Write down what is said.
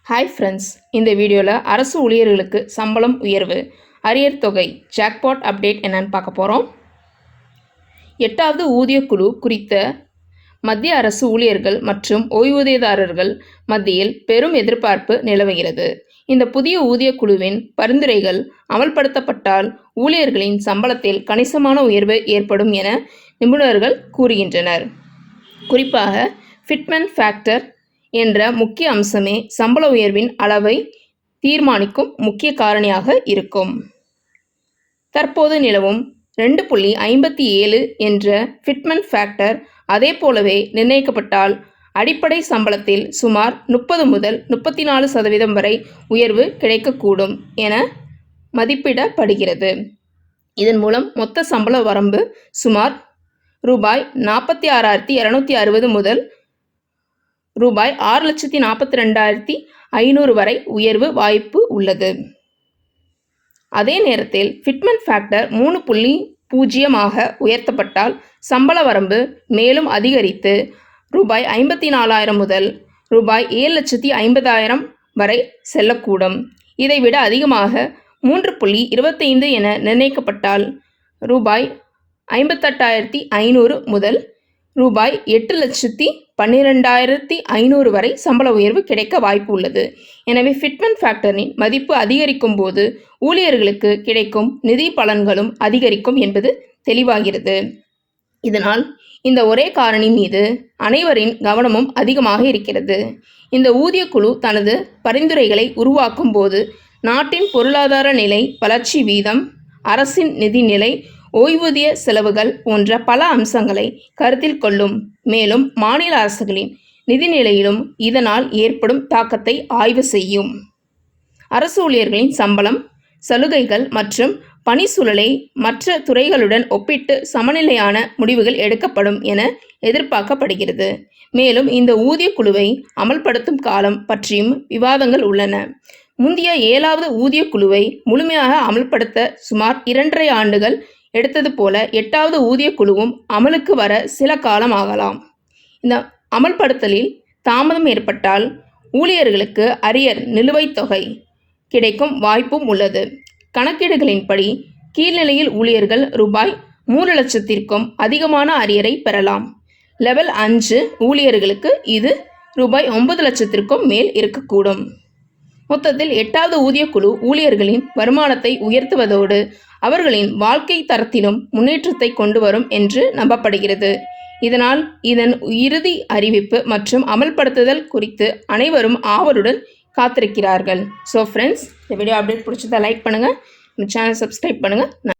Hi friends, இந்த வீடியோவில் அரசு ஊழியர்களுக்கு சம்பளம் உயர்வு அரியர் தொகை ஜாக்பாட் அப்டேட் என்னன்னு பார்க்க போகிறோம். 8வது ஊதியக்குழு குறித்த மத்திய அரசு ஊழியர்கள் மற்றும் ஓய்வூதியதாரர்கள் மத்தியில் பெரும் எதிர்பார்ப்பு நிலவுகிறது. இந்த புதிய ஊதியக்குழுவின் பரிந்துரைகள் அமல்படுத்தப்பட்டால் ஊழியர்களின் சம்பளத்தில் கணிசமான உயர்வு ஏற்படும் என நிபுணர்கள் கூறுகின்றனர். குறிப்பாக ஃபிட்மென்ட் ஃபேக்டர் என்ற முக்கிய அம்சமே சம்பள உயர்வின் அளவை தீர்மானிக்கும் முக்கிய காரணியாக இருக்கும். தற்போது நிலவும் 2.57 என்ற ஃபிட்மென்ட் ஃபேக்டர் அதே போலவே நிர்ணயிக்கப்பட்டால் அடிப்படை சம்பளத்தில் சுமார் 30 முதல் 34% வரை உயர்வு கிடைக்கக்கூடும் என மதிப்பிடப்படுகிறது. இதன் மூலம் மொத்த சம்பள வரம்பு சுமார் ரூபாய் 46,260 முதல் ரூபாய் 6,42,500 வரை உயர்வு வாய்ப்பு உள்ளது. அதே நேரத்தில் ஃபிட்மென்ட் ஃபேக்டர் 3.0 உயர்த்தப்பட்டால் சம்பள வரம்பு மேலும் அதிகரித்து ரூபாய் 54,000 முதல் ரூபாய் 7,50,000 வரை செல்லக்கூடும். இதைவிட அதிகமாக 3.25 என நிர்ணயிக்கப்பட்டால் ரூபாய் 58,500 முதல் ரூபாய் 8,12,500 வரை சம்பள உயர்வு கிடைக்க வாய்ப்பு உள்ளது. எனவே ஃபிட்மென்ட் ஃபேக்டரின் மதிப்பு அதிகரிக்கும் போது ஊழியர்களுக்கு கிடைக்கும் நிதி பலன்களும் அதிகரிக்கும் என்பது தெளிவாகிறது. இதனால் இந்த ஒரே காரணி மீது அனைவரின் கவனமும் அதிகமாக இருக்கிறது. இந்த ஊதியக்குழு தனது பரிந்துரைகளை உருவாக்கும் போது நாட்டின் பொருளாதார நிலை, வளர்ச்சி வீதம், அரசின் நிதிநிலை, ஓய்வூதிய செலவுகள் போன்ற பல அம்சங்களை கருத்தில் கொள்ளும். மேலும் மாநில அரசுகளின் நிதிநிலையிலும் இதனால் ஏற்படும் தாக்கத்தை ஆய்வு செய்யும். அரசு ஊழியர்களின் சம்பளம், சலுகைகள் மற்றும் பணி சூழலை மற்ற துறைகளுடன் ஒப்பிட்டு சமநிலையான முடிவுகள் எடுக்கப்படும் என எதிர்பார்க்கப்படுகிறது. மேலும் இந்த ஊதிய குழுவை அமல்படுத்தும் காலம் பற்றியும் விவாதங்கள் உள்ளன. முந்தைய 7வது ஊதிய குழுவை முழுமையாக அமல்படுத்த சுமார் 2.5 ஆண்டுகள் எடுத்தது போல 8வது ஊதிய குழுவும் அமலுக்கு வர சில காலம் ஆகலாம். இந்த அமல்படுத்தலில் தாமதம் ஏற்பட்டால் ஊழியர்களுக்கு அரியர் நிலுவைத் தொகை கிடைக்கும் வாய்ப்பும் உள்ளது. கணக்கீடுகளின்படி கீழ்நிலையில் ஊழியர்கள் ரூபாய் 3 லட்சத்திற்கும் அதிகமான அரியரை பெறலாம். லெவல் 5 ஊழியர்களுக்கு இது ரூபாய் 9 லட்சத்திற்கும் மேல் இருக்கக்கூடும். மொத்தத்தில் 8வது ஊதியக்குழு ஊழியர்களின் வருமானத்தை உயர்த்துவதோடு அவர்களின் வாழ்க்கை தரத்திலும் முன்னேற்றத்தை கொண்டு வரும் என்று நம்பப்படுகிறது. இதனால் இதன் இறுதி அறிவிப்பு மற்றும் அமல்படுத்துதல் குறித்து அனைவரும் ஆவலுடன் காத்திருக்கிறார்கள். ஸோ ஃப்ரெண்ட்ஸ், இந்த வீடியோ அப்டேட் பிடிச்சதை லைக் பண்ணுங்கள், நம்ம சேனல் சப்ஸ்கிரைப் பண்ணுங்கள்.